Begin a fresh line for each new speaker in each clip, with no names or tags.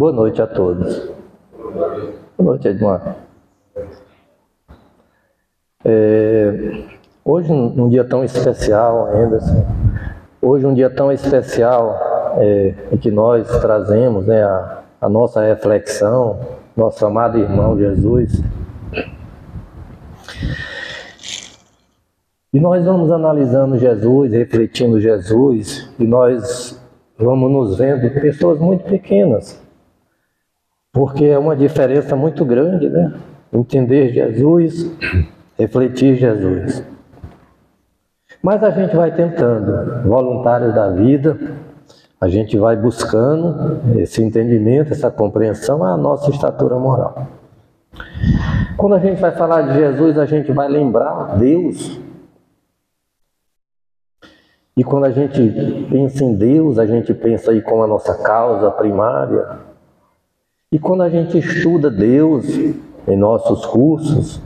Boa noite a todos. Boa noite, Edmar. Hoje, um dia tão especial, Anderson. Hoje, um dia tão especial em que nós trazemos, né, a nossa reflexão, nosso amado irmão Jesus. E nós vamos analisando Jesus, refletindo Jesus, e nós vamos nos vendo pessoas muito pequenas, porque é uma diferença muito grande, né? Entender Jesus, refletir Jesus. Mas a gente vai tentando, voluntários da vida, a gente vai buscando esse entendimento, essa compreensão, a nossa estatura moral. Quando a gente vai falar de Jesus, a gente vai lembrar Deus. E quando a gente pensa em Deus, a gente pensa aí como a nossa causa primária. E quando a gente estuda Deus em nossos cursos,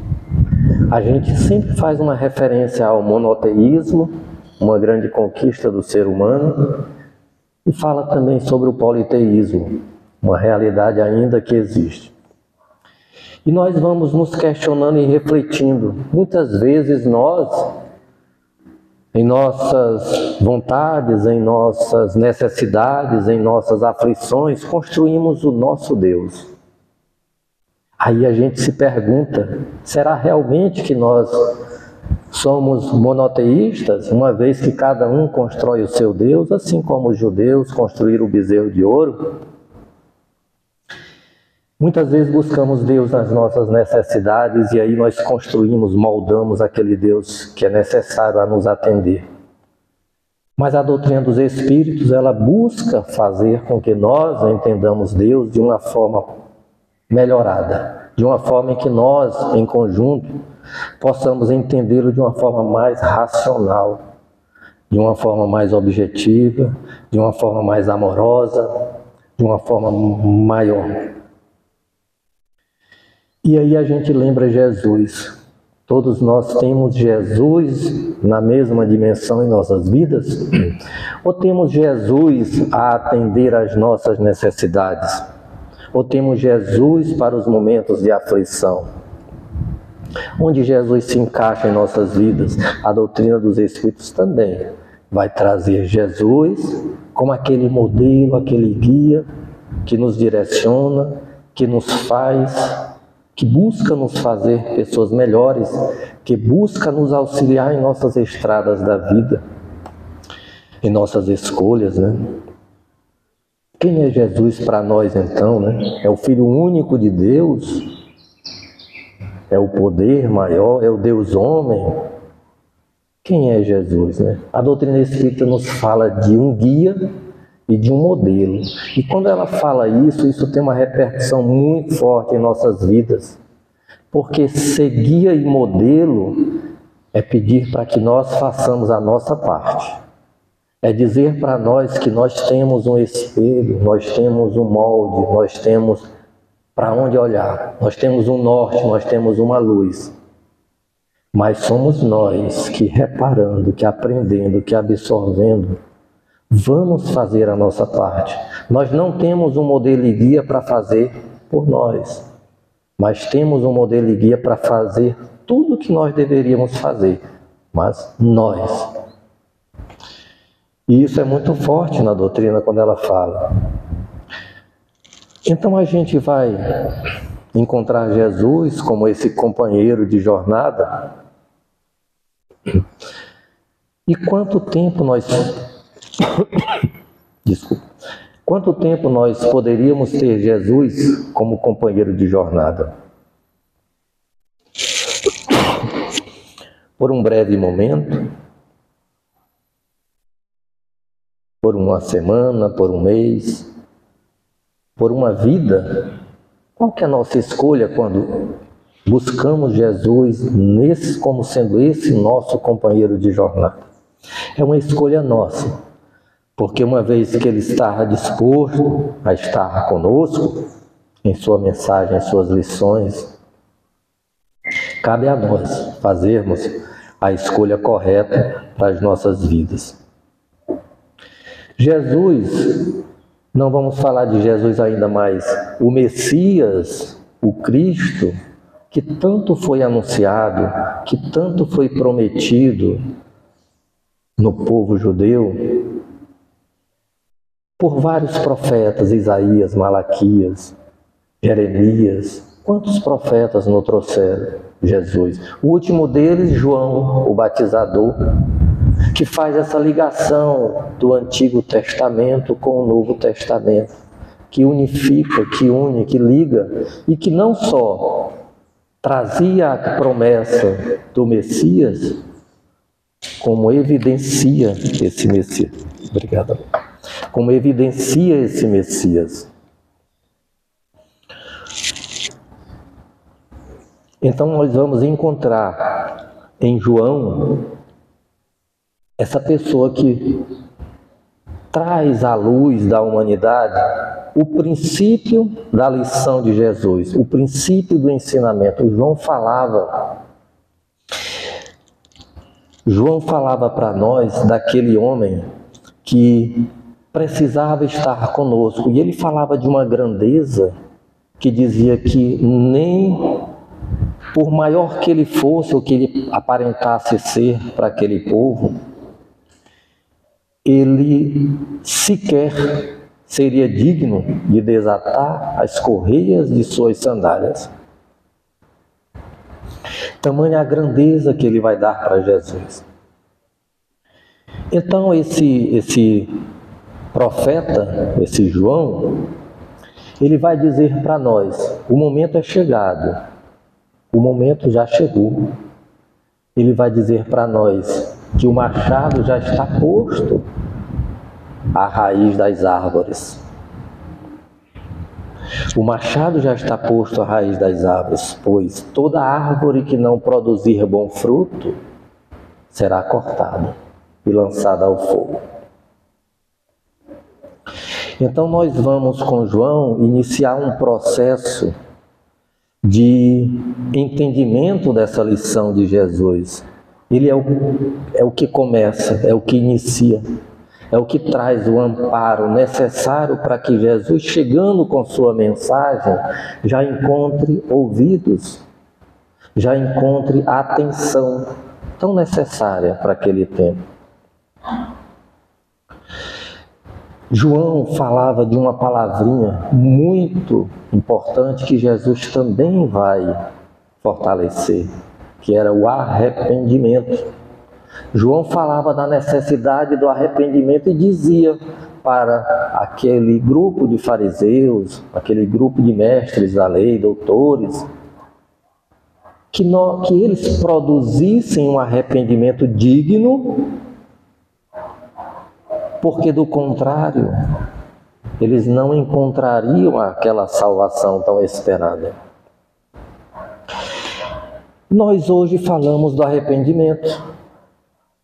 a gente sempre faz uma referência ao monoteísmo, uma grande conquista do ser humano, e fala também sobre o politeísmo, uma realidade ainda que existe. E nós vamos nos questionando e refletindo. Muitas vezes nós, em nossas vontades, em nossas necessidades, em nossas aflições, construímos o nosso Deus. Aí a gente se pergunta, será realmente que nós somos monoteístas, uma vez que cada um constrói o seu Deus, assim como os judeus construíram o bezerro de ouro? Muitas vezes buscamos Deus nas nossas necessidades e aí nós construímos, moldamos aquele Deus que é necessário a nos atender. Mas a doutrina dos Espíritos, ela busca fazer com que nós entendamos Deus de uma forma melhorada, de uma forma em que nós, em conjunto, possamos entendê-lo de uma forma mais racional, de uma forma mais objetiva, de uma forma mais amorosa, de uma forma maior. E aí a gente lembra Jesus. Todos nós temos Jesus na mesma dimensão em nossas vidas? Ou temos Jesus a atender às nossas necessidades? Ou temos Jesus para os momentos de aflição? Onde Jesus se encaixa em nossas vidas? A doutrina dos Espíritos também vai trazer Jesus como aquele modelo, aquele guia que nos direciona, que nos faz, que busca nos fazer pessoas melhores, que busca nos auxiliar em nossas estradas da vida, em nossas escolhas, né? Quem é Jesus para nós então, né? É o Filho único de Deus? É o poder maior? É o Deus homem? Quem é Jesus, né? A doutrina espírita nos fala de um guia e de um modelo. E quando ela fala isso, isso tem uma repercussão muito forte em nossas vidas. Porque ser guia e modelo é pedir para que nós façamos a nossa parte. É dizer para nós que nós temos um espelho, nós temos um molde, nós temos para onde olhar, nós temos um norte, nós temos uma luz. Mas somos nós que reparando, que aprendendo, que absorvendo, vamos fazer a nossa parte. Nós não temos um modelo e guia para fazer por nós, mas temos um modelo e guia para fazer tudo o que nós deveríamos fazer, mas nós. E isso é muito forte na doutrina quando ela fala. Então a gente vai encontrar Jesus como esse companheiro de jornada. E quanto tempo nós... Desculpa. Quanto tempo nós poderíamos ter Jesus como companheiro de jornada? Por um breve momento? Por uma semana? Por um mês? Por uma vida? Qual que é a nossa escolha quando buscamos Jesus como sendo esse nosso companheiro de jornada? É uma escolha nossa. Porque uma vez que Ele está disposto a estar conosco, em sua mensagem, em suas lições, cabe a nós fazermos a escolha correta para as nossas vidas. Jesus Não vamos falar de Jesus ainda mais, o Messias, o Cristo, que tanto foi anunciado, que tanto foi prometido no povo judeu, por vários profetas, Isaías, Malaquias, Jeremias. Quantos profetas não trouxeram Jesus? O último deles, João, o batizador, que faz essa ligação do Antigo Testamento com o Novo Testamento, que unifica, que une, que liga, e que não só trazia a promessa do Messias, como evidencia esse Messias. Obrigado. Como evidencia esse Messias. Então nós vamos encontrar em João essa pessoa que traz à luz da humanidade o princípio da lição de Jesus, o princípio do ensinamento. João falava para nós daquele homem que precisava estar conosco, e ele falava de uma grandeza que dizia que nem por maior que ele fosse ou que ele aparentasse ser para aquele povo, ele sequer seria digno de desatar as correias de suas sandálias. Tamanha a grandeza que ele vai dar para Jesus. Então esse profeta, esse João, ele vai dizer para nós, o momento é chegado, o momento já chegou. Ele vai dizer para nós que o machado já está posto à raiz das árvores. O machado já está posto à raiz das árvores, pois toda árvore que não produzir bom fruto será cortada e lançada ao fogo. Então nós vamos com João iniciar um processo de entendimento dessa lição de Jesus. Ele é o que começa, é o que inicia, é o que traz o amparo necessário para que Jesus, chegando com sua mensagem, já encontre ouvidos, já encontre a atenção tão necessária para aquele tempo. João falava de uma palavrinha muito importante que Jesus também vai fortalecer, que era o arrependimento. João falava da necessidade do arrependimento e dizia para aquele grupo de fariseus, aquele grupo de mestres da lei, doutores, que eles produzissem um arrependimento digno, porque do contrário, eles não encontrariam aquela salvação tão esperada. Nós hoje falamos do arrependimento,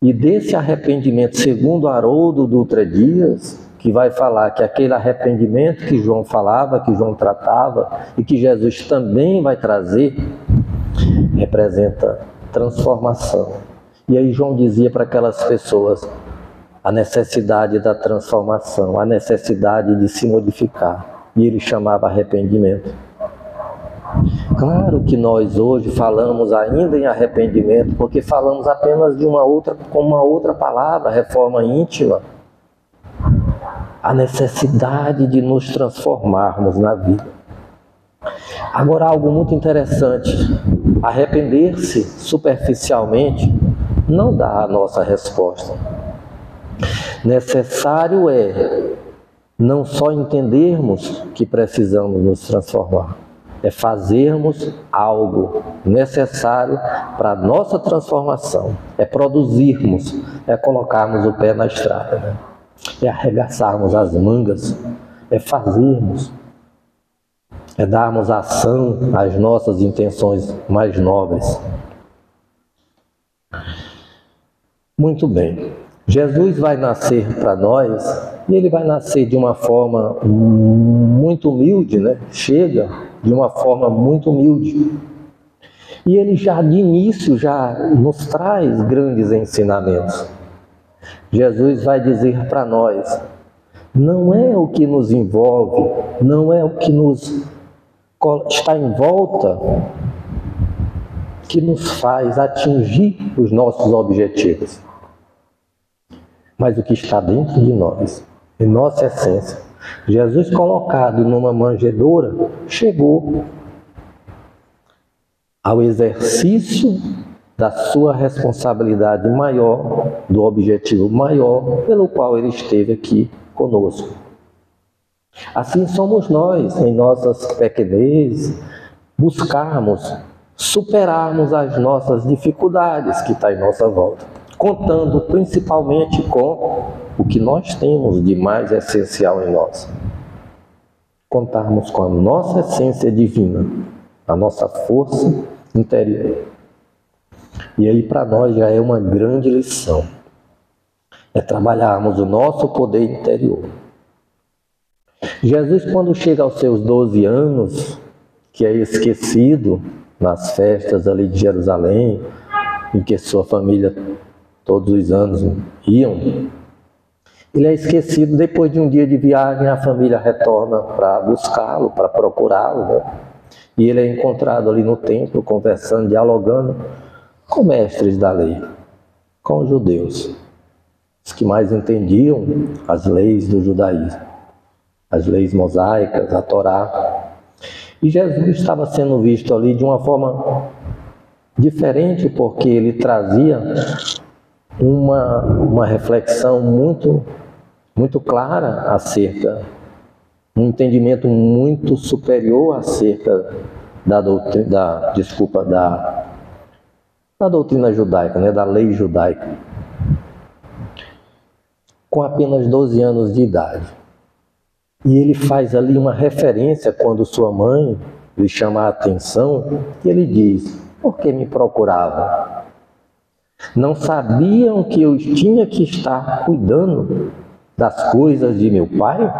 e desse arrependimento, segundo Haroldo Dutra Dias, que vai falar que aquele arrependimento que João falava, que João tratava, e que Jesus também vai trazer, representa transformação. E aí João dizia para aquelas pessoas a necessidade da transformação, a necessidade de se modificar. E ele chamava arrependimento. Claro que nós hoje falamos ainda em arrependimento, porque falamos apenas com uma outra palavra, reforma íntima. A necessidade de nos transformarmos na vida. Agora, algo muito interessante, arrepender-se superficialmente não dá a nossa resposta. Necessário é não só entendermos que precisamos nos transformar, é fazermos algo necessário para a nossa transformação, é produzirmos, é colocarmos o pé na estrada, né? É arregaçarmos as mangas, é fazermos, é darmos ação às nossas intenções mais nobres. Muito bem. Jesus vai nascer para nós, e ele vai nascer de uma forma muito humilde, né? Chega de uma forma muito humilde. E ele já de início já nos traz grandes ensinamentos. Jesus vai dizer para nós, não é o que nos envolve, não é o que está em volta que nos faz atingir os nossos objetivos, mas o que está dentro de nós, em nossa essência. Jesus, colocado numa manjedoura, chegou ao exercício da sua responsabilidade maior, do objetivo maior pelo qual ele esteve aqui conosco. Assim somos nós, em nossas pequenezes, buscarmos superarmos as nossas dificuldades que estão em nossa volta, contando principalmente com o que nós temos de mais essencial em nós. Contarmos com a nossa essência divina, a nossa força interior. E aí para nós já é uma grande lição. É trabalharmos o nosso poder interior. Jesus, quando chega aos seus 12 anos, que é esquecido nas festas ali de Jerusalém, em que sua família todos os anos iam, ele é esquecido. Depois de um dia de viagem, a família retorna para buscá-lo, para procurá-lo, né? E ele é encontrado ali no templo, conversando, dialogando com mestres da lei, com os judeus, os que mais entendiam as leis do judaísmo, as leis mosaicas, a Torá. E Jesus estava sendo visto ali de uma forma diferente, porque ele trazia uma reflexão muito clara acerca, um entendimento muito superior acerca da doutrina judaica, né, da lei judaica, com apenas 12 anos de idade. E ele faz ali uma referência quando sua mãe lhe chama a atenção, e ele diz: por que me procuravam? Não sabiam que eu tinha que estar cuidando das coisas de meu pai?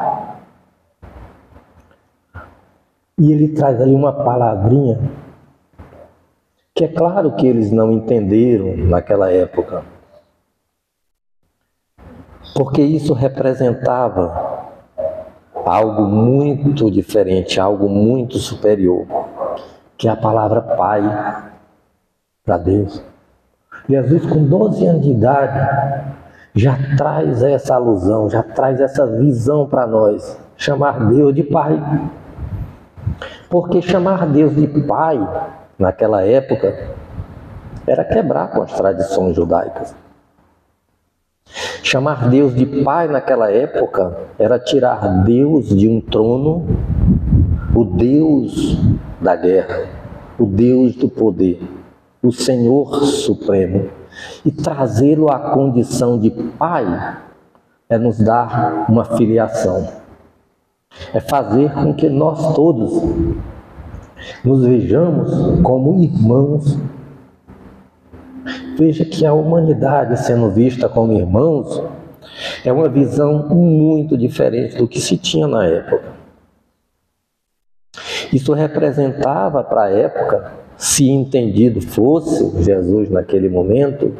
E ele traz ali uma palavrinha que é claro que eles não entenderam naquela época, porque isso representava algo muito diferente, algo muito superior, que é a palavra Pai para Deus. Jesus, com 12 anos de idade, já traz essa alusão, já traz essa visão para nós, chamar Deus de Pai. Porque chamar Deus de Pai, naquela época, era quebrar com as tradições judaicas. Chamar Deus de Pai naquela época era tirar Deus de um trono, o Deus da guerra, o Deus do poder, o Senhor Supremo, e trazê-lo à condição de Pai é nos dar uma filiação, é fazer com que nós todos nos vejamos como irmãos. Veja que a humanidade sendo vista como irmãos é uma visão muito diferente do que se tinha na época. Isso representava para a época, se entendido fosse Jesus naquele momento,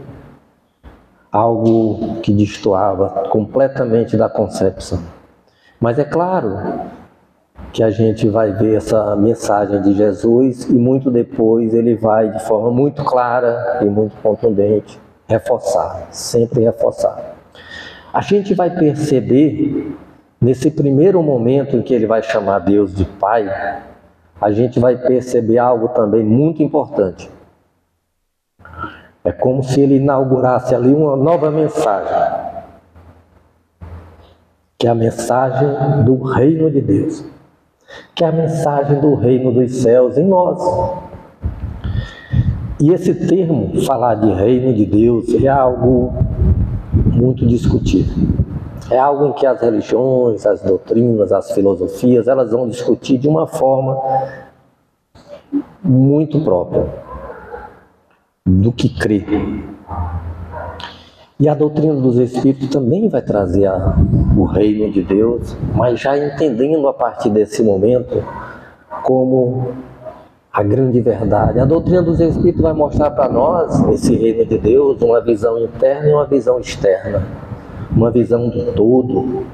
algo que destoava completamente da concepção. Mas é claro que a gente vai ver essa mensagem de Jesus e muito depois ele vai, de forma muito clara e muito contundente, reforçar, sempre reforçar. A gente vai perceber, nesse primeiro momento em que ele vai chamar Deus de Pai, a gente vai perceber algo também muito importante. É como se ele inaugurasse ali uma nova mensagem, que é a mensagem do reino de Deus, que é a mensagem do reino dos céus em nós. E esse termo, falar de reino de Deus, é algo muito discutido. É algo em que as religiões, as doutrinas, as filosofias, elas vão discutir de uma forma muito própria do que crer. E a doutrina dos Espíritos também vai trazer o reino de Deus, mas já entendendo a partir desse momento como a grande verdade. A doutrina dos Espíritos vai mostrar para nós esse reino de Deus, uma visão interna e uma visão externa, uma visão do todo,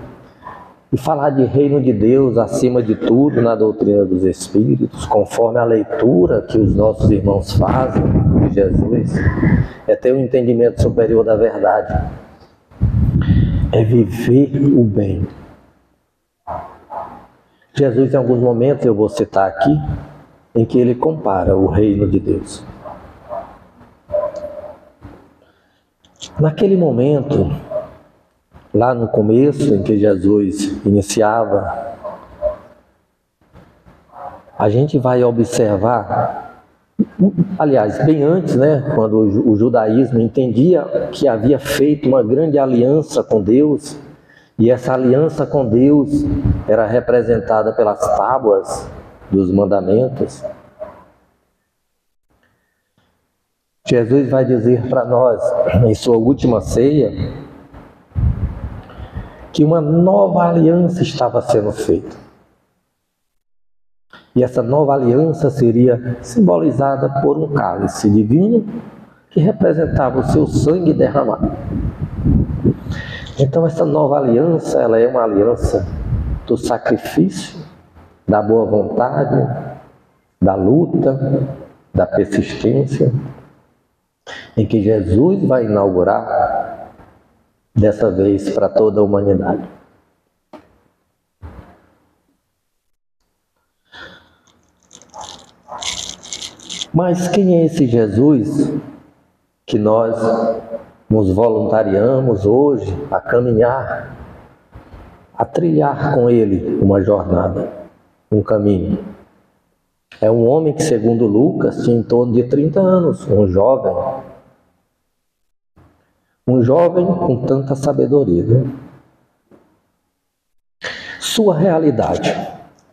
e falar de reino de Deus acima de tudo na doutrina dos Espíritos, conforme a leitura que os nossos irmãos fazem de Jesus, é ter um entendimento superior da verdade, é viver o bem. Jesus, em alguns momentos, eu vou citar aqui, em que ele compara o reino de Deus. Naquele momento, lá no começo, em que Jesus iniciava, a gente vai observar, aliás, bem antes, né, quando o judaísmo entendia que havia feito uma grande aliança com Deus, e essa aliança com Deus era representada pelas tábuas dos mandamentos. Jesus vai dizer para nós, em sua última ceia, que uma nova aliança estava sendo feita. E essa nova aliança seria simbolizada por um cálice de vinho que representava o seu sangue derramado. Então essa nova aliança, ela é uma aliança do sacrifício, da boa vontade, da luta, da persistência, em que Jesus vai inaugurar, dessa vez para toda a humanidade. Mas quem é esse Jesus que nós nos voluntariamos hoje a caminhar, a trilhar com ele uma jornada, um caminho? É um homem que, segundo Lucas, tinha em torno de 30 anos, um jovem com tanta sabedoria, né? Sua realidade.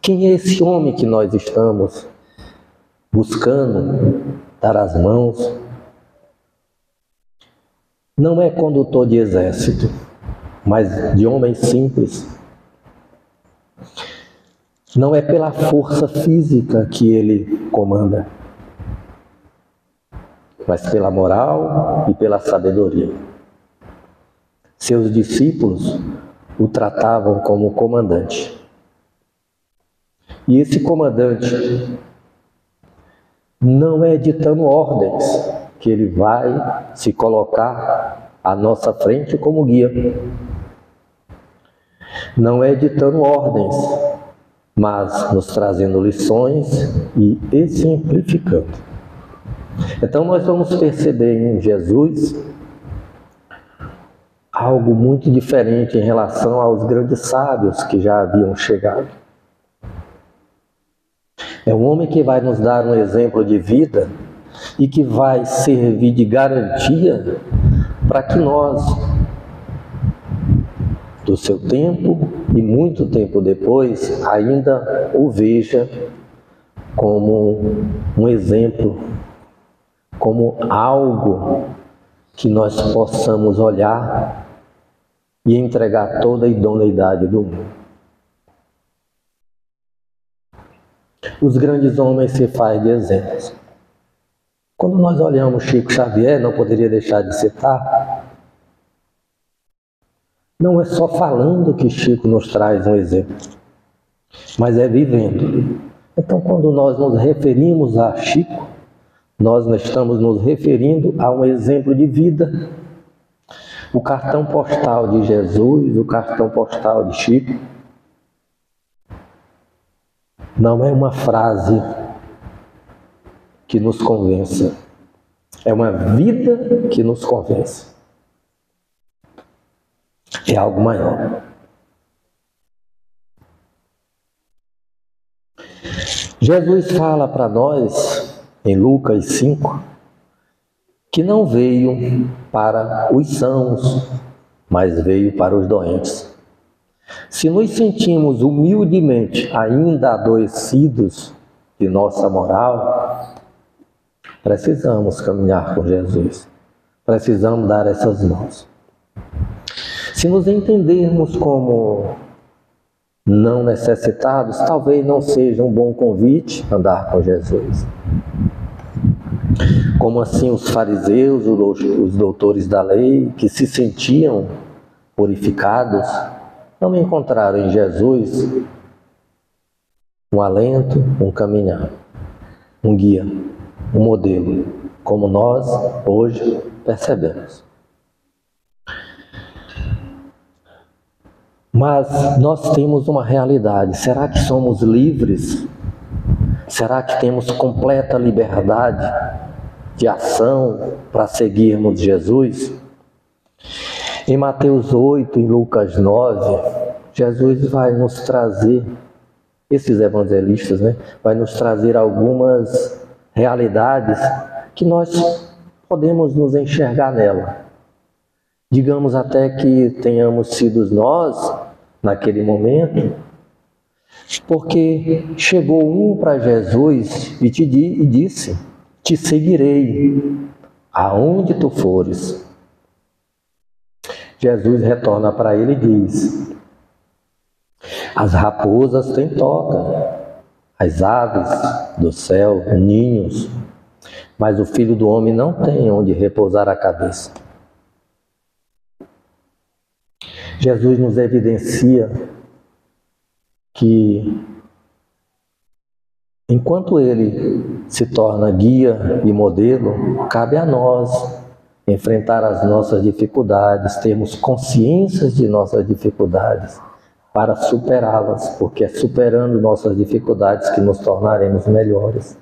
Quem é esse homem que nós estamos buscando dar as mãos? Não é condutor de exército, mas de homem simples. Não é pela força física que ele comanda, mas pela moral e pela sabedoria. Seus discípulos o tratavam como comandante. E esse comandante não é ditando ordens que ele vai se colocar à nossa frente como guia. Não é ditando ordens, mas nos trazendo lições e exemplificando. Então nós vamos perceber em Jesus algo muito diferente em relação aos grandes sábios que já haviam chegado. É um homem que vai nos dar um exemplo de vida e que vai servir de garantia para que nós, do seu tempo e muito tempo depois, ainda o veja como um exemplo, como algo que nós possamos olhar e entregar toda a idoneidade do mundo. Os grandes homens se fazem de exemplos. Quando nós olhamos Chico Xavier, não poderia deixar de citar, não é só falando que Chico nos traz um exemplo, mas é vivendo. Então, quando nós nos referimos a Chico, nós estamos nos referindo a um exemplo de vida. O cartão postal de Jesus, o cartão postal de Chico, não é uma frase que nos convença, é uma vida que nos convence. É algo maior. Jesus fala para nós, em Lucas 5, que não veio para os sãos, mas veio para os doentes. Se nos sentimos humildemente ainda adoecidos de nossa moral, precisamos caminhar com Jesus. Precisamos dar essas mãos. Se nos entendermos como não necessitados, talvez não seja um bom convite andar com Jesus. Como assim os fariseus, os doutores da lei, que se sentiam purificados, não encontraram em Jesus um alento, um caminhar, um guia, um modelo, como nós hoje percebemos. Mas nós temos uma realidade. Será que somos livres? Será que temos completa liberdade de ação para seguirmos Jesus? Em Mateus 8 e Lucas 9, Jesus vai nos trazer, esses evangelistas, vai nos trazer algumas realidades que nós podemos nos enxergar nela. Digamos até que tenhamos sido nós, naquele momento, porque chegou um para Jesus e disse: te seguirei aonde tu fores. Jesus retorna para ele e diz: as raposas têm toca, as aves do céu, ninhos, mas o Filho do Homem não tem onde repousar a cabeça. Jesus nos evidencia que, enquanto Ele se torna guia e modelo, cabe a nós enfrentar as nossas dificuldades, termos consciência de nossas dificuldades para superá-las, porque é superando nossas dificuldades que nos tornaremos melhores.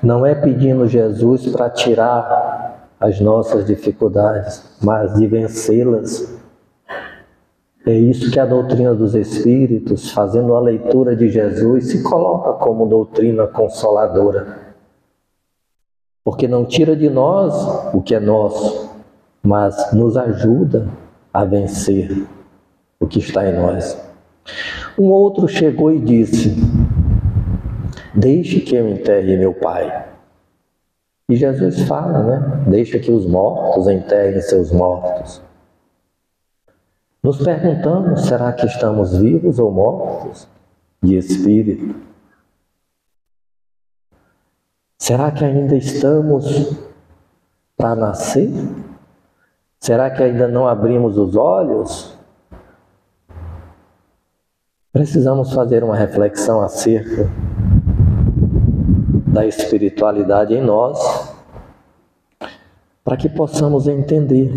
Não é pedindo Jesus para tirar as nossas dificuldades, mas de vencê-las. É isso que a doutrina dos Espíritos, fazendo a leitura de Jesus, se coloca como doutrina consoladora. Porque não tira de nós o que é nosso, mas nos ajuda a vencer o que está em nós. Um outro chegou e disse: deixe que eu enterre meu pai. E Jesus fala, deixa que os mortos enterrem seus mortos. Nos perguntamos, será que estamos vivos ou mortos de espírito? Será que ainda estamos para nascer? Será que ainda não abrimos os olhos? Precisamos fazer uma reflexão acerca da espiritualidade em nós, para que possamos entender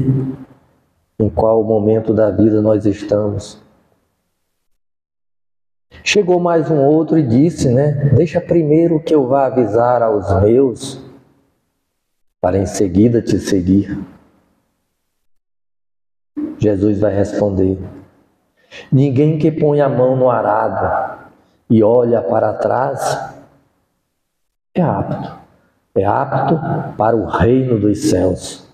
em qual momento da vida nós estamos. Chegou mais um outro e disse, deixa primeiro que eu vá avisar aos meus, para em seguida te seguir. Jesus vai responder: ninguém que põe a mão no arado e olha para trás é apto para o reino dos céus.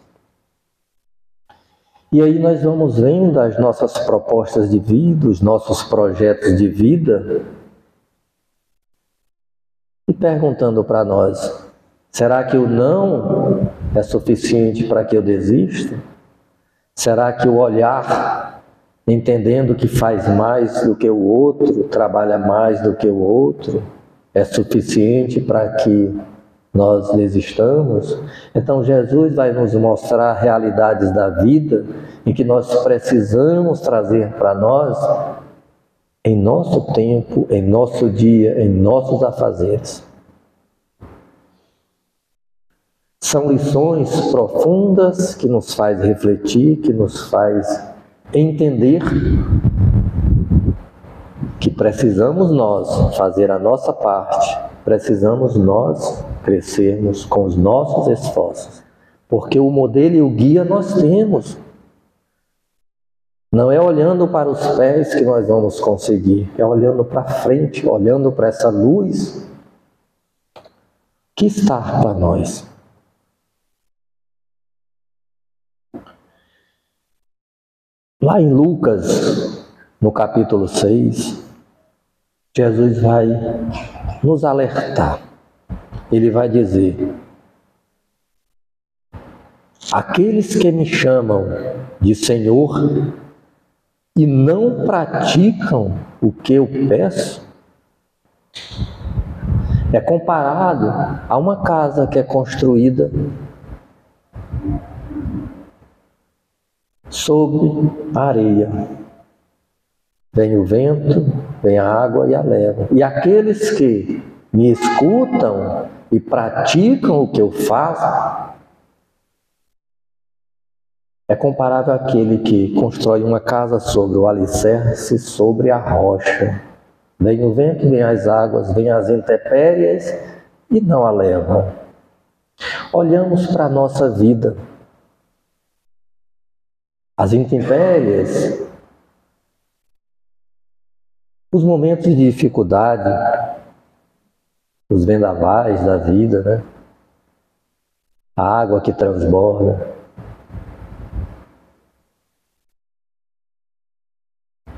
E aí nós vamos vendo as nossas propostas de vida, os nossos projetos de vida, e perguntando para nós: será que o não é suficiente para que eu desista? Será que o olhar, entendendo que faz mais do que o outro, trabalha mais do que o outro, é suficiente para que nós desistamos? Então Jesus vai nos mostrar realidades da vida em que nós precisamos trazer para nós, em nosso tempo, em nosso dia, em nossos afazeres. São lições profundas que nos faz refletir, que nos faz entender que precisamos nós fazer a nossa parte, precisamos nós crescermos com os nossos esforços, porque o modelo e o guia nós temos. Não é olhando para os pés que nós vamos conseguir, é olhando para frente, olhando para essa luz que está para nós. Lá em Lucas, no capítulo 6, Jesus vai nos alertar. Ele vai dizer: aqueles que me chamam de Senhor e não praticam o que eu peço, é comparado a uma casa que é construída sobre a areia. Vem o vento, vem a água e a leva. E aqueles que me escutam e praticam o que eu faço, é comparável àquele que constrói uma casa sobre o alicerce, sobre a rocha. Vem o vento, vem as águas, vem as intempéries e não a levam. Olhamos para a nossa vida. As intempéries, os momentos de dificuldade, os vendavais da vida, né? A água que transborda.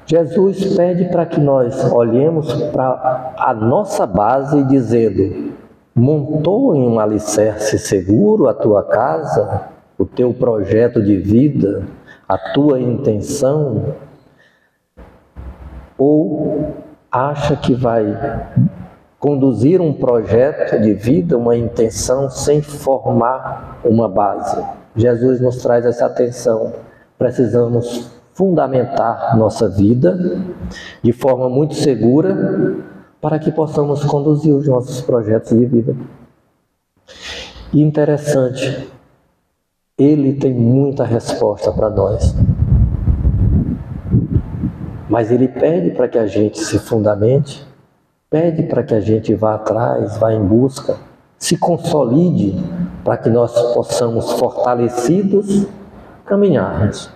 Jesus pede para que nós olhemos para a nossa base dizendo: montou em um alicerce seguro a tua casa, o teu projeto de vida, a tua intenção? Ou acha que vai conduzir um projeto de vida, uma intenção, sem formar uma base? Jesus nos traz essa atenção. Precisamos fundamentar nossa vida de forma muito segura para que possamos conduzir os nossos projetos de vida. E interessante, Ele tem muita resposta para nós. Mas Ele pede para que a gente se fundamente, pede para que a gente vá atrás, vá em busca, se consolide, para que nós possamos, fortalecidos, caminharmos.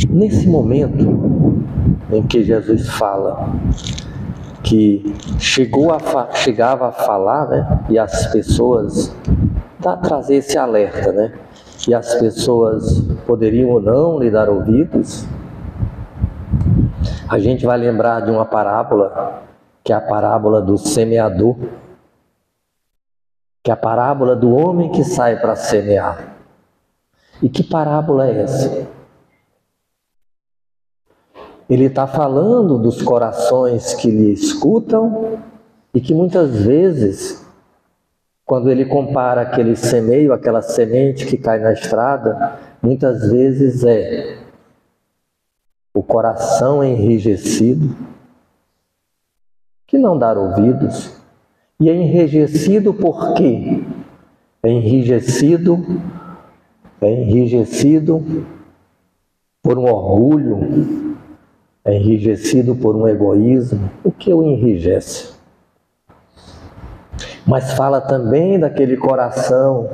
Nesse momento em que Jesus fala que chegava a falar, né, e as pessoas, trazer esse alerta, né, e as pessoas poderiam ou não lhe dar ouvidos, a gente vai lembrar de uma parábola, que é a parábola do semeador, que é a parábola do homem que sai para semear. E que parábola é essa? Ele está falando dos corações que lhe escutam e que muitas vezes, quando ele compara aquele semeio, aquela semente que cai na estrada, muitas vezes é o coração enrijecido, que não dá ouvidos. E é enrijecido por quê? É enrijecido por um orgulho, é enrijecido por um egoísmo. O que o enrijece? Mas fala também daquele coração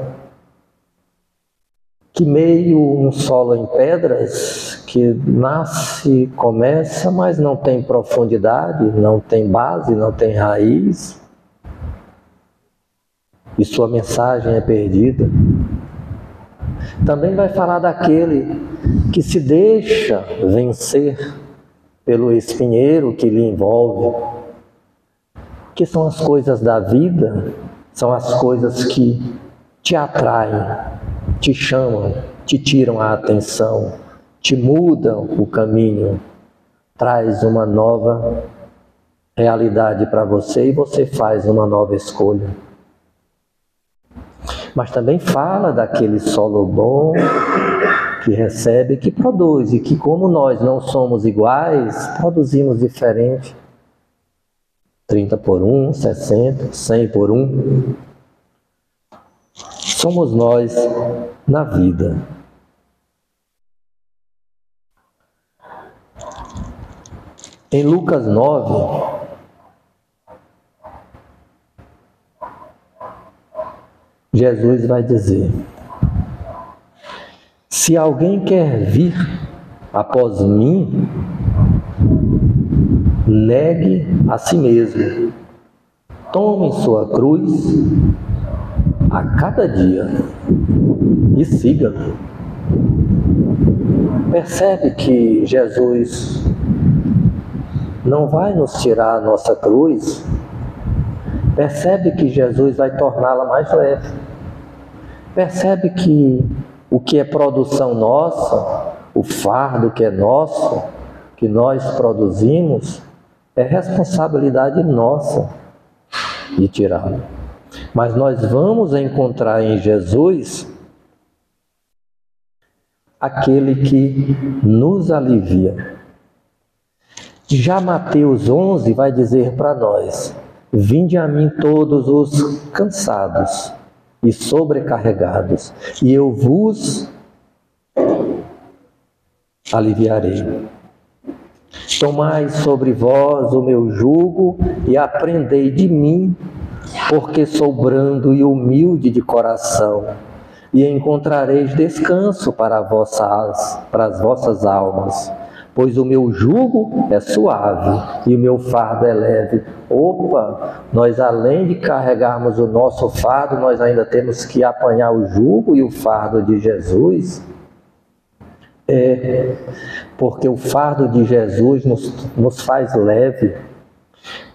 que meio um solo em pedras, que nasce, começa, mas não tem profundidade, não tem base, não tem raiz. E sua mensagem é perdida. Também vai falar daquele que se deixa vencer pelo espinheiro que lhe envolve, que são as coisas da vida, são as coisas que te atraem, te chamam, te tiram a atenção, te mudam o caminho, traz uma nova realidade para você e você faz uma nova escolha. Mas também fala daquele solo bom, que recebe, que produz, e que como nós não somos iguais, produzimos diferente. 30 por 1, 60, 100 por 1. Somos nós na vida. Em Lucas 9, Jesus vai dizer: se alguém quer vir após mim, negue a si mesmo, tome sua cruz a cada dia e siga-me. Percebe que Jesus não vai nos tirar a nossa cruz? Percebe que Jesus vai torná-la mais leve? Percebe que o que é produção nossa, o fardo que é nosso, que nós produzimos, é responsabilidade nossa de tirá-lo. Mas nós vamos encontrar em Jesus aquele que nos alivia. Já Mateus 11 vai dizer para nós: vinde a mim todos os cansados e sobrecarregados, e eu vos aliviarei. Tomai sobre vós o meu jugo e aprendei de mim, porque sou brando e humilde de coração, e encontrareis descanso para as vossas almas, pois o meu jugo é suave e o meu fardo é leve. Opa, nós além de carregarmos o nosso fardo, nós ainda temos que apanhar o jugo e o fardo de Jesus. Porque o fardo de Jesus nos faz leve,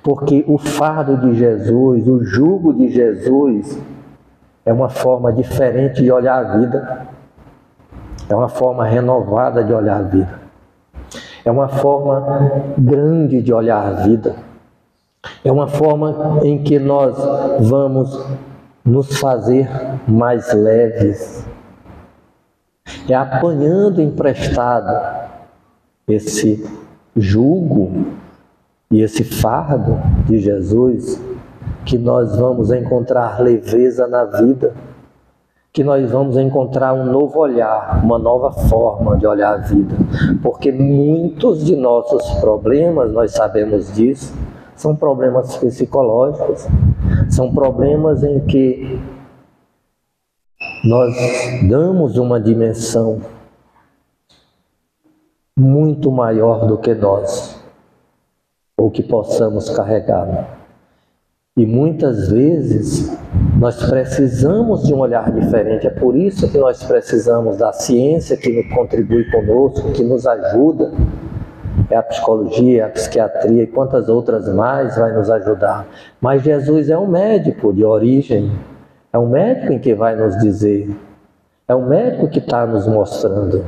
porque o fardo de Jesus, o jugo de Jesus, é uma forma diferente de olhar a vida, é uma forma renovada de olhar a vida, é uma forma grande de olhar a vida, é uma forma em que nós vamos nos fazer mais leves. É apanhando emprestado esse jugo e esse fardo de Jesus que nós vamos encontrar leveza na vida, que nós vamos encontrar um novo olhar, uma nova forma de olhar a vida. Porque muitos de nossos problemas, nós sabemos disso, são problemas psicológicos, são problemas em que nós damos uma dimensão muito maior do que nós, ou que possamos carregar. E muitas vezes nós precisamos de um olhar diferente. É por isso que nós precisamos da ciência que contribui conosco, que nos ajuda. É a psicologia, a psiquiatria e quantas outras mais vai nos ajudar. Mas Jesus é um médico de origem. É um médico em que vai nos dizer, é um médico que está nos mostrando.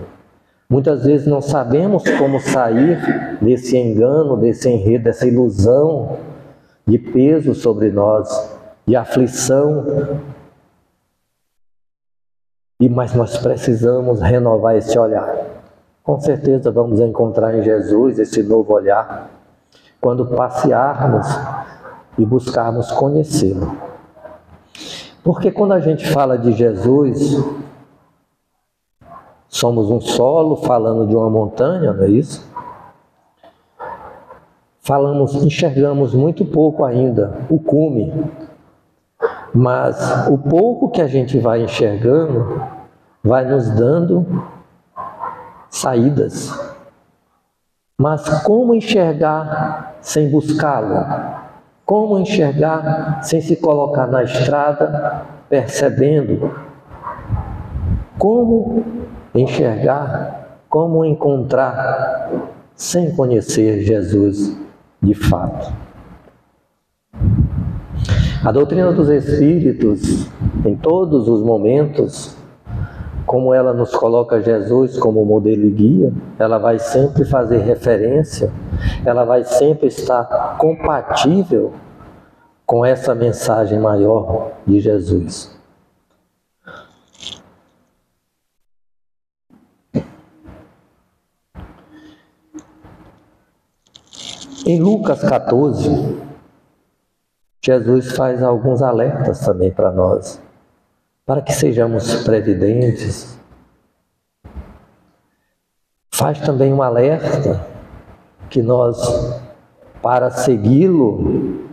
Muitas vezes não sabemos como sair desse engano, desse enredo, dessa ilusão de peso sobre nós, de aflição. Mas nós precisamos renovar esse olhar. Com certeza vamos encontrar em Jesus esse novo olhar, quando passearmos e buscarmos conhecê-lo. Porque quando a gente fala de Jesus, somos um solo falando de uma montanha, não é isso? Enxergamos muito pouco ainda o cume, mas o pouco que a gente vai enxergando vai nos dando saídas. Mas como enxergar sem buscá-lo? Como enxergar sem se colocar na estrada, percebendo? Como enxergar, como encontrar, sem conhecer Jesus de fato? A doutrina dos Espíritos, em todos os momentos, como ela nos coloca Jesus como modelo e guia, ela vai sempre fazer referência, ela vai sempre estar compatível com essa mensagem maior de Jesus. Em Lucas 14, Jesus faz alguns alertas também para nós, para que sejamos previdentes. Faz também um alerta que nós, para segui-lo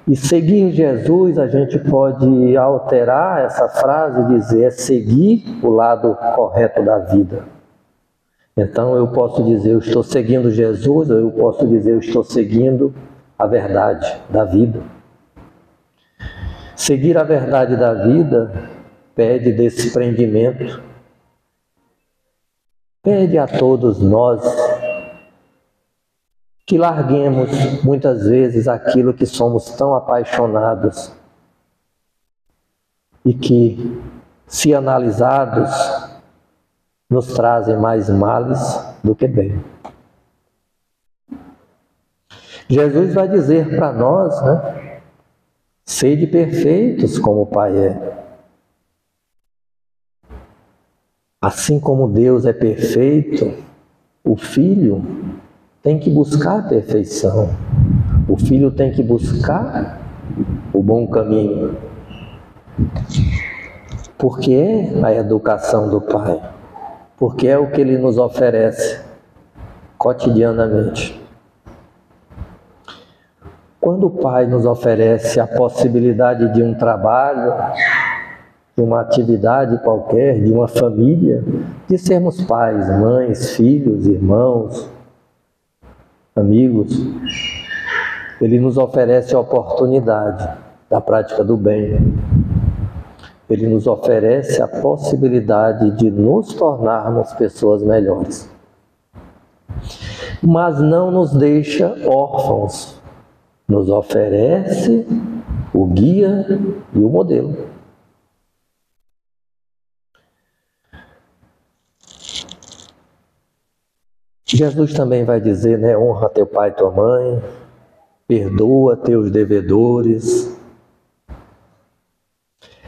e seguir Jesus, a gente pode alterar essa frase e dizer: é seguir o lado correto da vida. Então eu posso dizer: eu estou seguindo Jesus, ou eu posso dizer: eu estou seguindo a verdade da vida. Seguir a verdade da vida pede desprendimento, pede a todos nós que larguemos muitas vezes aquilo que somos tão apaixonados e que, se analisados, nos trazem mais males do que bem. Jesus vai dizer para nós, sede perfeitos como o Pai é. Assim como Deus é perfeito, o Filho tem que buscar a perfeição. O Filho tem que buscar o bom caminho. Porque é a educação do Pai. Porque é o que Ele nos oferece cotidianamente. Quando o Pai nos oferece a possibilidade de um trabalho, de uma atividade qualquer, de uma família, de sermos pais, mães, filhos, irmãos, amigos, Ele nos oferece a oportunidade da prática do bem. Ele nos oferece a possibilidade de nos tornarmos pessoas melhores. Mas não nos deixa órfãos. Nos oferece o guia e o modelo. Jesus também vai dizer, né? Honra teu pai e tua mãe, perdoa teus devedores,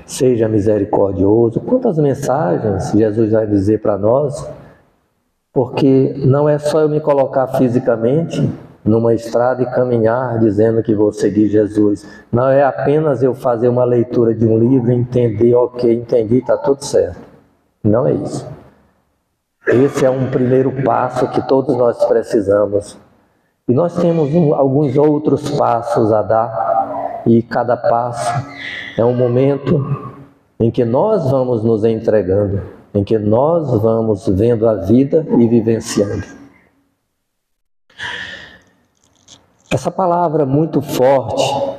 seja misericordioso. Quantas mensagens Jesus vai dizer para nós, porque não é só eu me colocar fisicamente numa estrada e caminhar dizendo que vou seguir Jesus. Não é apenas eu fazer uma leitura de um livro e entender, ok, entendi, está tudo certo. Não é isso. Esse é um primeiro passo que todos nós precisamos. E nós temos alguns outros passos a dar, e cada passo é um momento em que nós vamos nos entregando, em que nós vamos vendo a vida e vivenciando. Essa palavra muito forte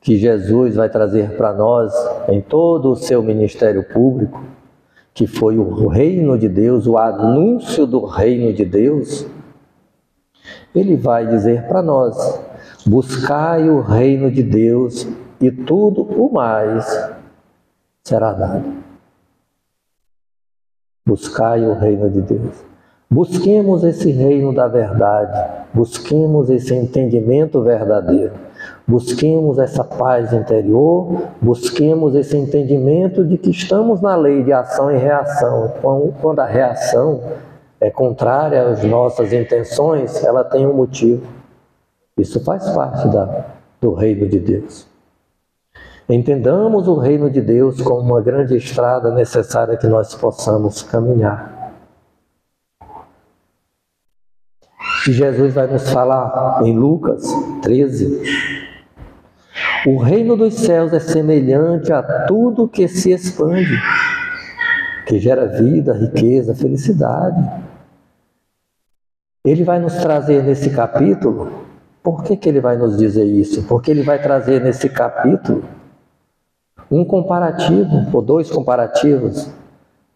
que Jesus vai trazer para nós em todo o seu ministério público, que foi o reino de Deus, o anúncio do reino de Deus, Ele vai dizer para nós: buscai o reino de Deus e tudo o mais será dado. Buscai o reino de Deus. Busquemos esse reino da verdade, busquemos esse entendimento verdadeiro, busquemos essa paz interior, busquemos esse entendimento de que estamos na lei de ação e reação. Quando a reação é contrária às nossas intenções, ela tem um motivo. Isso faz parte do reino de Deus. Entendamos o reino de Deus como uma grande estrada necessária que nós possamos caminhar. E Jesus vai nos falar em Lucas 13: o reino dos céus é semelhante a tudo que se expande, que gera vida, riqueza, felicidade. Ele vai nos trazer nesse capítulo, por que ele vai nos dizer isso? Porque ele vai trazer nesse capítulo um comparativo, ou dois comparativos.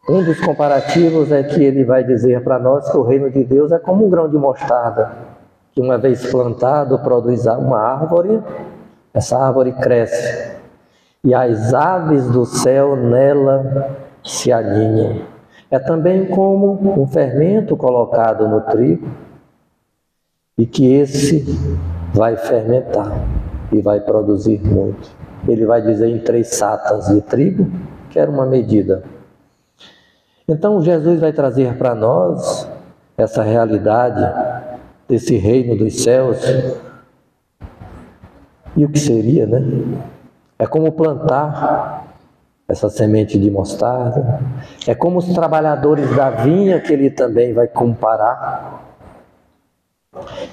Um dos comparativos é que ele vai dizer para nós que o reino de Deus é como um grão de mostarda, que uma vez plantado produz uma árvore, essa árvore cresce, e as aves do céu nela se aninham. É também como um fermento colocado no trigo, e que esse vai fermentar e vai produzir muito. Ele vai dizer em 3 satas de trigo, que era uma medida. Então Jesus vai trazer para nós essa realidade desse reino dos céus. E o que seria, né? É como plantar essa semente de mostarda. É como os trabalhadores da vinha, que ele também vai comparar.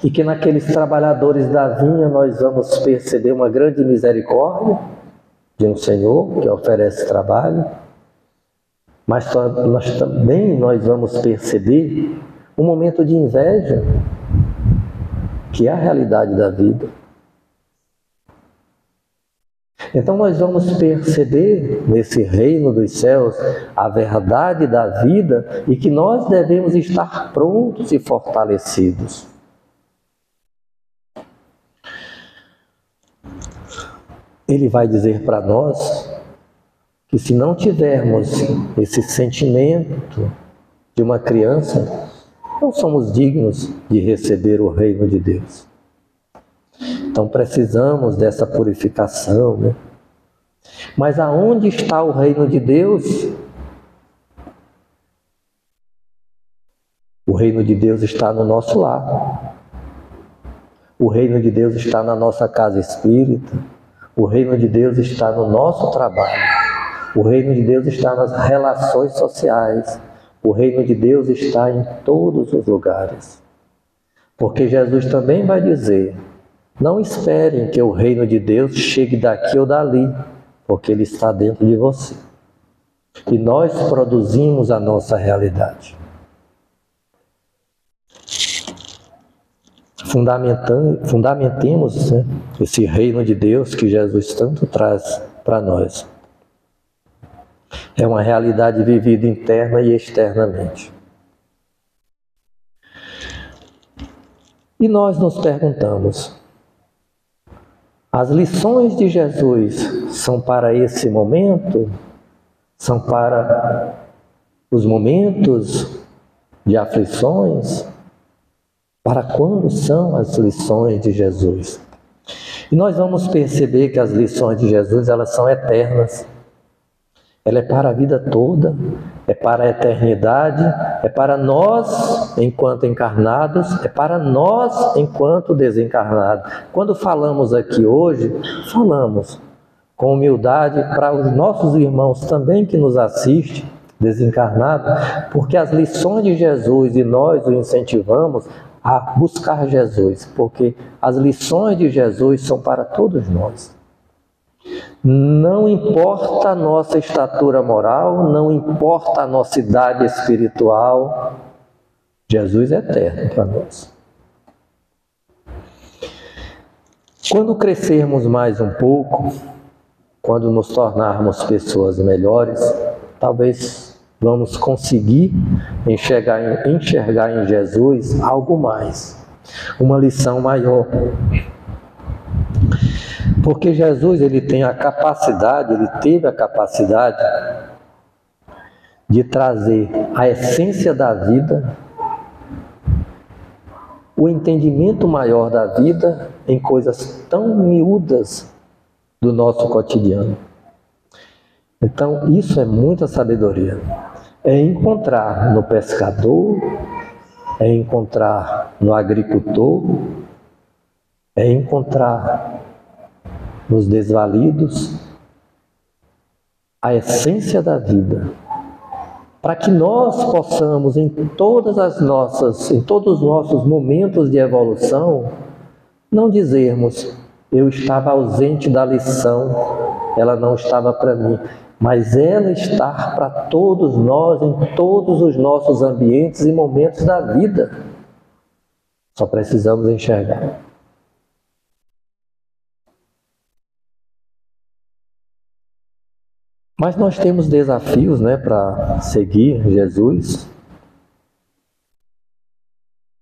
E que naqueles trabalhadores da vinha nós vamos perceber uma grande misericórdia de um Senhor que oferece trabalho. Mas nós vamos perceber um momento de inveja, que é a realidade da vida. Então nós vamos perceber nesse reino dos céus a verdade da vida e que nós devemos estar prontos e fortalecidos. Ele vai dizer para nós que se não tivermos esse sentimento de uma criança, não somos dignos de receber o reino de Deus. Então precisamos dessa purificação, né? Mas aonde está o reino de Deus? O reino de Deus está no nosso lar. O reino de Deus está na nossa casa espírita. O reino de Deus está no nosso trabalho. O reino de Deus está nas relações sociais. O reino de Deus está em todos os lugares. Porque Jesus também vai dizer: não esperem que o reino de Deus chegue daqui ou dali, porque ele está dentro de você. E nós produzimos a nossa realidade. Fundamentemos, né, esse reino de Deus que Jesus tanto traz para nós. É uma realidade vivida interna e externamente. E nós nos perguntamos: as lições de Jesus são para esse momento? São para os momentos de aflições? Para quando são as lições de Jesus? E nós vamos perceber que as lições de Jesus, elas são eternas. Ela é para a vida toda, é para a eternidade, é para nós enquanto encarnados, é para nós enquanto desencarnados. Quando falamos aqui hoje, falamos com humildade para os nossos irmãos também que nos assistem, desencarnados, porque as lições de Jesus e nós o incentivamos a buscar Jesus, porque as lições de Jesus são para todos nós. Não importa a nossa estatura moral, não importa a nossa idade espiritual, Jesus é eterno para nós. Quando crescermos mais um pouco, quando nos tornarmos pessoas melhores, talvez vamos conseguir enxergar em Jesus algo mais, uma lição maior. Porque Jesus, ele teve a capacidade de trazer a essência da vida, o entendimento maior da vida em coisas tão miúdas do nosso cotidiano. Então, isso é muita sabedoria. É encontrar no pescador, é encontrar no agricultor, é encontrar nos desvalidos a essência da vida, para que nós possamos em todos os nossos momentos de evolução, não dizermos: eu estava ausente da lição, ela não estava para mim, mas ela está para todos nós em todos os nossos ambientes e momentos da vida. Só precisamos enxergar. Mas nós temos desafios, né, para seguir Jesus.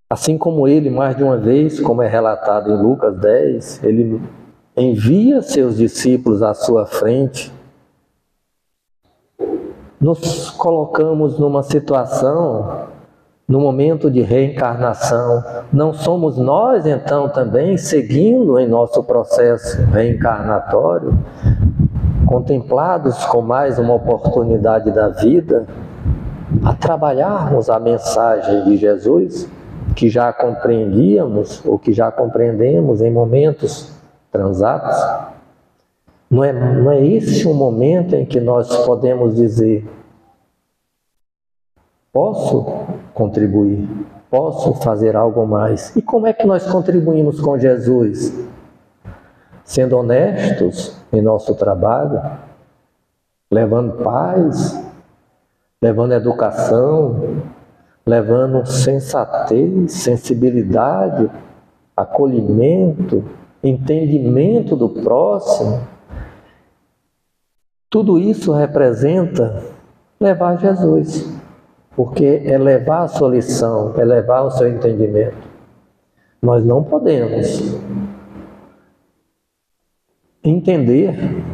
Assim como ele, mais de uma vez, como é relatado em Lucas 10, ele envia seus discípulos à sua frente. Nos colocamos numa situação, no momento de reencarnação. Não somos nós, então, também, seguindo em nosso processo reencarnatório, contemplados com mais uma oportunidade da vida, a trabalharmos a mensagem de Jesus, que já compreendíamos ou que já compreendemos em momentos transatos? Não é esse o momento em que nós podemos dizer: posso contribuir, posso fazer algo mais? E como é que nós contribuímos com Jesus? Sendo honestos em nosso trabalho, levando paz, levando educação, levando sensatez, sensibilidade, acolhimento, entendimento do próximo. Tudo isso representa levar Jesus, porque é levar a sua lição, é levar o seu entendimento. Nós não podemos entender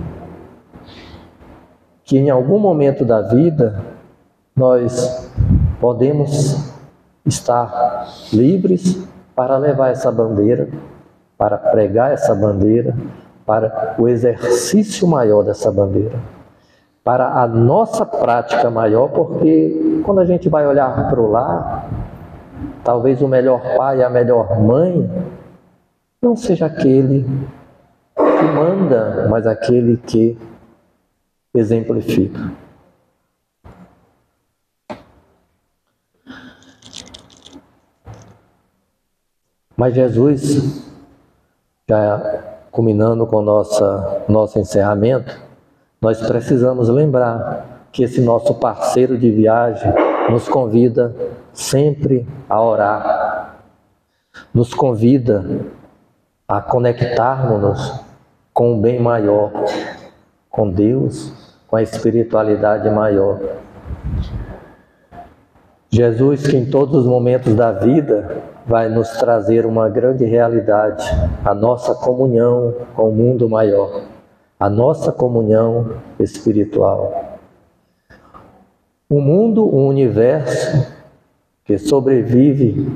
que em algum momento da vida nós podemos estar livres para levar essa bandeira, para pregar essa bandeira, para o exercício maior dessa bandeira, para a nossa prática maior, porque quando a gente vai olhar para o lar, talvez o melhor pai, a melhor mãe, não seja aquele que manda, mas aquele que exemplifica. Mas Jesus, já culminando com nosso encerramento, nós precisamos lembrar que esse nosso parceiro de viagem nos convida sempre a orar, nos convida a conectarmos-nos com o bem maior, com Deus, com a espiritualidade maior. Jesus, que em todos os momentos da vida vai nos trazer uma grande realidade, a nossa comunhão com o mundo maior, a nossa comunhão espiritual. O mundo, o universo que sobrevive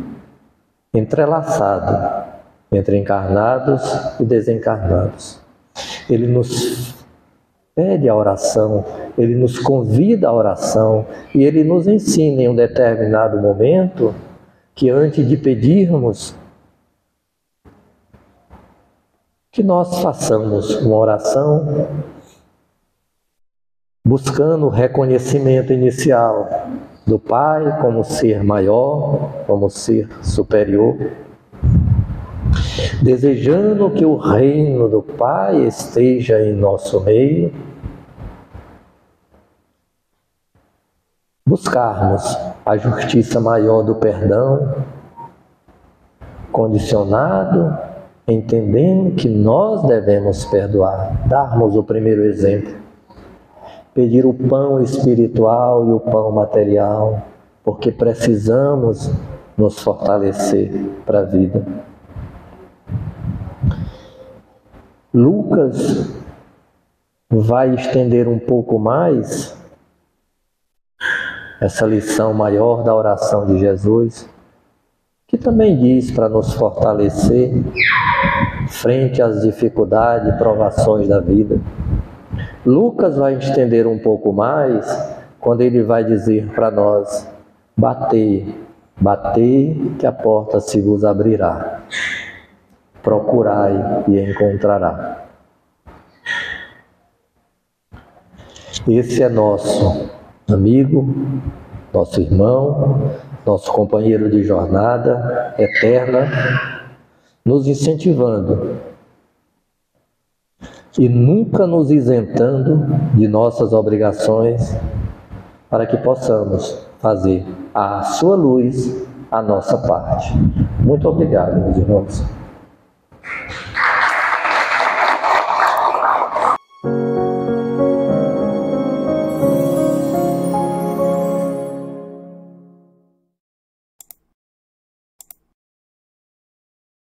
entrelaçado entre encarnados e desencarnados. Ele nos pede a oração, ele nos convida à oração e ele nos ensina em um determinado momento que antes de pedirmos, que nós façamos uma oração buscando o reconhecimento inicial do Pai como ser maior, como ser superior, desejando que o reino do Pai esteja em nosso meio, buscarmos a justiça maior do perdão, condicionado, entendendo que nós devemos perdoar, darmos o primeiro exemplo, pedir o pão espiritual e o pão material, porque precisamos nos fortalecer para a vida. Lucas vai estender um pouco mais essa lição maior da oração de Jesus, que também diz para nos fortalecer frente às dificuldades e provações da vida. Lucas vai estender um pouco mais quando ele vai dizer para nós: batei, batei que a porta se vos abrirá, procurai e encontrará. Esse é nosso amigo, nosso irmão, nosso companheiro de jornada eterna, nos incentivando e nunca nos isentando de nossas obrigações, para que possamos fazer à sua luz a nossa parte. Muito obrigado, meus irmãos.